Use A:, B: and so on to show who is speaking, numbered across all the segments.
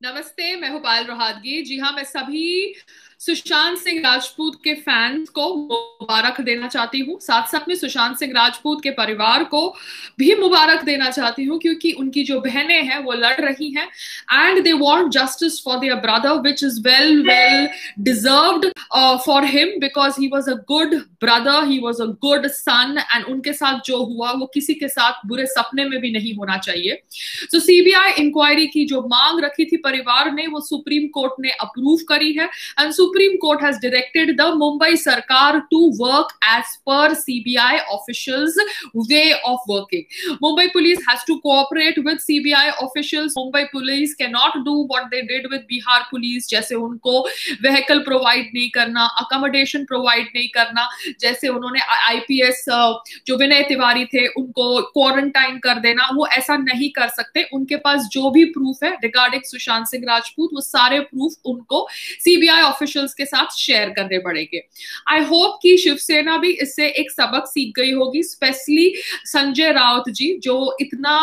A: नमस्ते, मैं हूँ पायल रोहातगी। जी हाँ, मैं सभी सुशांत सिंह राजपूत के फैंस को मुबारक देना चाहती हूँ। साथ साथ में सुशांत सिंह राजपूत के परिवार को भी मुबारक देना चाहती हूँ, क्योंकि उनकी जो बहनें हैं वो लड़ रही हैं and they want justice for their brother, which is well well deserved for him, because he was a good brother, he was a good son, and उनके साथ जो हुआ वो किसी के साथ बुरे सपने में भी नहीं होना चाहिए। तो सीबीआई इंक्वायरी की जो मांग रखी थी परिवार ने, वो सुप्रीम कोर्ट ने अप्रूव करी है and Supreme Court has directed the Mumbai सरकार to work as per CBI officials way of working. Mumbai police has to cooperate with CBI officials. Mumbai police cannot do what they did with Bihar police, जैसे उनको vehicle provide नहीं करना, accommodation provide नहीं करना, जैसे उन्होंने IPS जो विनय तिवारी थे उनको क्वारंटाइन कर देना, वो ऐसा नहीं कर सकते। उनके पास जो भी प्रूफ है रिगार्डिंग सुशांत सिंह राजपूत, वो सारे प्रूफ उनको सीबीआई ऑफिशियल्स के साथ शेयर करने पड़ेंगे। आई होप कि शिवसेना भी इससे एक सबक सीख गई होगी, स्पेशली संजय राउत जी, जो इतना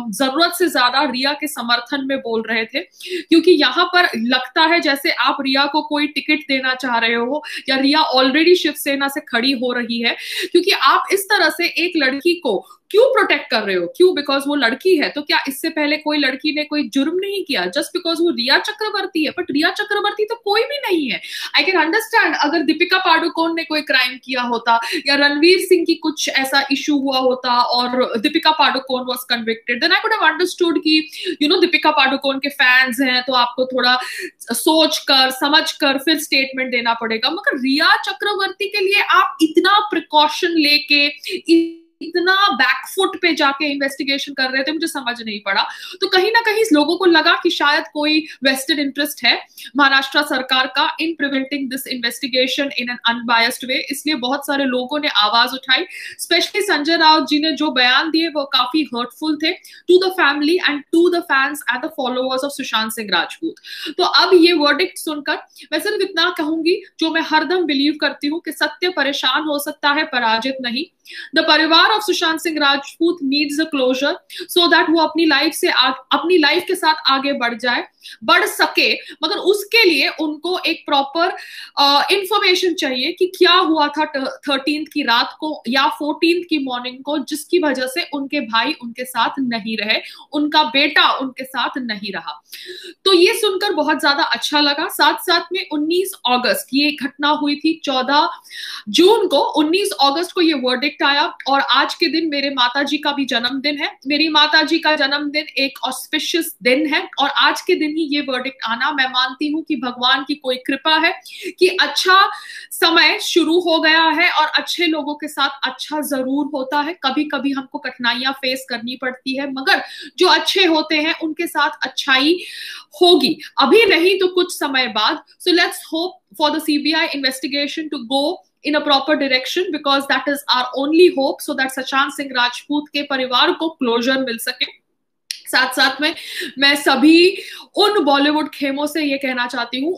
A: जरूरत से ज्यादा रिया के समर्थन में बोल रहे थे, क्योंकि यहाँ पर लगता है जैसे आप रिया को कोई टिकट देना चाह रहे हो, या रिया ऑलरेडी शिवसेना से खड़ी हो रही है, क्योंकि आप इस तरह से एक लड़की को क्यों प्रोटेक्ट कर रहे हो? क्यों? बिकॉज वो लड़की है। तो क्या इससे पहले कोई लड़की ने कोई जुर्म नहीं किया जस्ट बिकॉज वो रिया चक्रवर्ती है? बट रिया चक्रवर्ती तो कोई भी नहीं है। आई कैन अंडरस्टैंड अगर दीपिका पाडुकोण ने कोई क्राइम किया होता, या रणवीर सिंह की कुछ ऐसा इशू हुआ होता और Deepika Padukone was convicted, then I could have understood कि दीपिका पाडुकोण के फैंस हैं तो आपको थोड़ा सोच कर समझ कर फिर स्टेटमेंट देना पड़ेगा। मगर रिया चक्रवर्ती के लिए आप इतना प्रिकॉशन लेके इतना बैकफुट पे जाके इन्वेस्टिगेशन कर रहे थे, मुझे समझ नहीं पड़ा। तो कहीं ना कहीं लोगों को लगा कि शायद कोई वेस्टेड इंटरेस्ट है महाराष्ट्र सरकार का in preventing this investigation in an unbiased way, इसलिए बहुत सारे लोगों ने आवाज उठाई। स्पेशली संजय राउत जी ने जो बयान दिए वो काफी हर्टफुल थे to the family and to the fans and the followers of Sushant Singh Rajput. तो अब ये वर्डिक्ट सुनकर मैं सिर्फ इतना कहूंगी, जो मैं हरदम बिलीव करती हूँ कि सत्य परेशान हो सकता है, पराजित नहीं। द परिवार of Sushant Singh Rajput needs a closure so that वो अपनी लाइफ के साथ आगे बढ़ सके, मगर उसके लिए उनको एक प्रॉपर इंफॉर्मेशन चाहिए कि क्या हुआ था 13th की रात को या 14th की मॉर्निंग को, जिसकी वजह से उनके भाई उनके साथ नहीं रहे, उनका बेटा उनके साथ नहीं रहा। तो ये सुनकर बहुत ज्यादा अच्छा लगा। साथ साथ में 19 अगस्त ये घटना हुई थी, 14 जून को 19 अगस्त को ये वर्डिक्ट आया, और आज के दिन मेरे माताजी का भी जन्मदिन है। मेरी माताजी का जन्मदिन एक ऑस्पिशियस दिन है, और आज के दिन ही ये वर्डिक्ट आना, मैं मानती हूँ कि भगवान की कोई कृपा है कि अच्छा समय शुरू हो गया है, और अच्छे लोगों के साथ अच्छा जरूर होता है। कभी कभी हमको कठिनाइयां फेस करनी पड़ती है, मगर जो अच्छे होते हैं उनके साथ अच्छाई होगी, अभी नहीं तो कुछ समय बाद। सो let's hope for the CBI investigation to go in a proper direction, because that is our only hope, so that Sushant Singh Rajput के परिवार को क्लोजर मिल सके। साथ साथ में मैं सभी उन बॉलीवुड खेमों से ये कहना चाहती हूँ,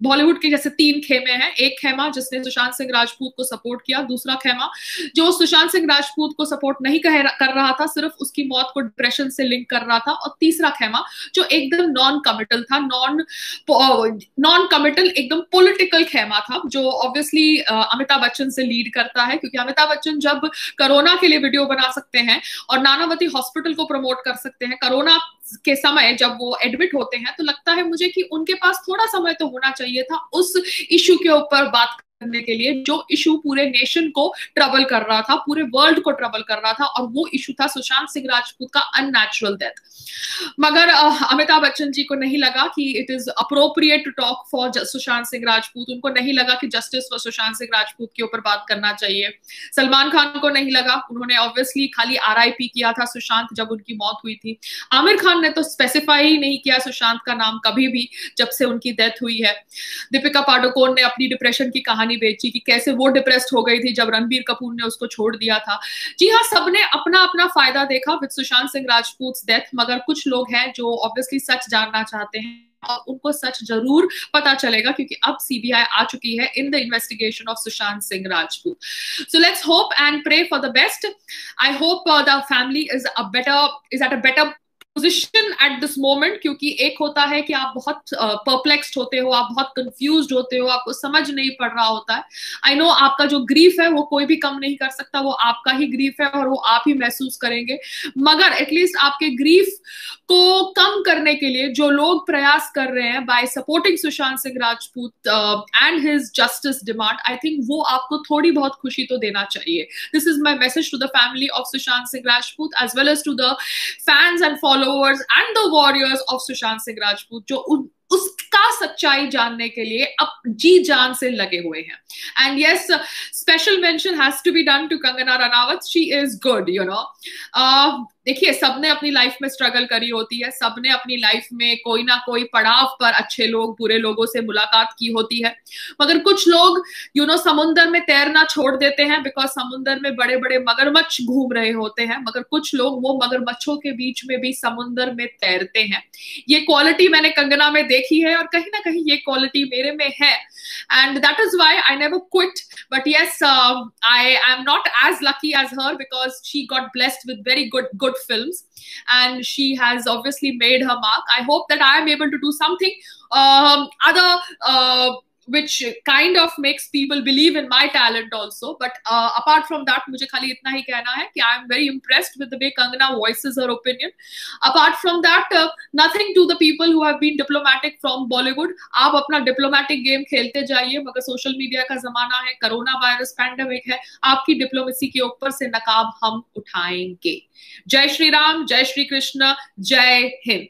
A: बॉलीवुड के जैसे 3 खेमे हैं। एक खेमा जिसने सुशांत सिंह राजपूत को सपोर्ट किया, दूसरा खेमा जो सुशांत सिंह राजपूत को सपोर्ट नहीं कर रहा था, सिर्फ उसकी मौत को डिप्रेशन से लिंक कर रहा था, और तीसरा खेमा जो एकदम नॉन कमिटल था, नॉन कमिटल एकदम पॉलिटिकल खेमा था, जो ऑब्वियसली अमिताभ बच्चन से लीड करता है, क्योंकि अमिताभ बच्चन जब कोरोना के लिए वीडियो बना सकते हैं और नानावती हॉस्पिटल को प्रमोट कर सकते हैं कोरोना के समय जब वो एडमिट होते हैं, तो लगता है मुझे कि उनके पास थोड़ा समय तो होना चाहिए था उस इशू के ऊपर बात करने के लिए, जो इशू पूरे नेशन को ट्रबल कर रहा था, पूरे वर्ल्ड को ट्रबल कर रहा था, और वो इशू था सुशांत सिंह राजपूत का अननेचुरल डेथ। मगर अमिताभ बच्चन जी को नहीं लगा कि it is appropriate to talk for Sushant Singh Rajput, उनको नहीं लगा कि जस्टिस फॉर सुशांत सिंह राजपूत के ऊपर बात करना चाहिए। सलमान खान को नहीं लगा, उन्होंने ऑब्वियसली खाली RIP किया था सुशांत जब उनकी मौत हुई थी। आमिर खान ने तो स्पेसिफाई ही नहीं किया सुशांत का नाम कभी भी जब से उनकी डेथ हुई है। दीपिका पाडुकोण ने अपनी डिप्रेशन की कहानी बेची कि कैसे वो डिप्रेस्ड हो गई थी जब रणबीर कपूर ने उसको छोड़ दिया था। जी हाँ, सबने अपना अपना फायदा देखा विद सुशांत सिंह राजपूत डेथ, मगर कुछ लोग हैं जो ऑब्वियसली सच जानना चाहते हैं, और उनको सच जरूर पता चलेगा, क्योंकि अब सीबीआई आ चुकी है in the investigation of Sushant Singh Rajput. So let's hope and pray for the best. I hope the family is at a better position at this moment, क्योंकि एक होता है कि आप बहुत परप्लेक्स्ड होते हो, आप बहुत कंफ्यूज्ड होते हो, आपको समझ नहीं पड़ रहा होता है। आई नो आपका जो ग्रीफ है वो कोई भी कम नहीं कर सकता, वो आपका ही ग्रीफ है और वो आप ही महसूस करेंगे। मगर एटलीस्ट आपके ग्रीफ को कम करने के लिए जो लोग प्रयास कर रहे हैं by supporting Sushant Singh Rajput and his justice demand, I think वो आपको थोड़ी बहुत खुशी तो देना चाहिए। This is my message to the family of Sushant Singh Rajput as well as to the fans and followers and the warriors of Sushant Singh Rajput, जो उसका सच्चाई जानने के लिए अब जी जान से लगे हुए हैं। And yes, special mention has to be done to Kangana Ranaut, she is good, you know. देखिए, सबने अपनी लाइफ में स्ट्रगल करी होती है, सबने अपनी लाइफ में कोई ना कोई पड़ाव पर अच्छे लोग बुरे लोगों से मुलाकात की होती है। मगर कुछ लोग यू नो समुंदर में तैरना छोड़ देते हैं बिकॉज समुंदर में बड़े बड़े मगरमच्छ घूम रहे होते हैं, मगर कुछ लोग वो मगरमच्छों के बीच में भी समुंदर में तैरते हैं। ये क्वालिटी मैंने कंगना में देखी है और कहीं ना कहीं ये क्वालिटी मेरे में है, and that is why I never quit. But yes, I am not as lucky as her because she got blessed with very good films and she has obviously made her mark. I hope that I am able to do something other which kind of makes people believe in my talent also. But apart from that, मुझे खाली इतना ही कहना है कि I am very impressed with the way Kangana voices her opinion. Apart from that, nothing to the people who have been diplomatic from Bollywood. आप अपना diplomatic game खेलते जाइए, मगर सोशल मीडिया का जमाना है, कोरोना वायरस पैंडेमिक है, आपकी डिप्लोमेसी के ऊपर से नकाब हम उठाएंगे। जय श्री राम, जय श्री कृष्ण, जय हिंद।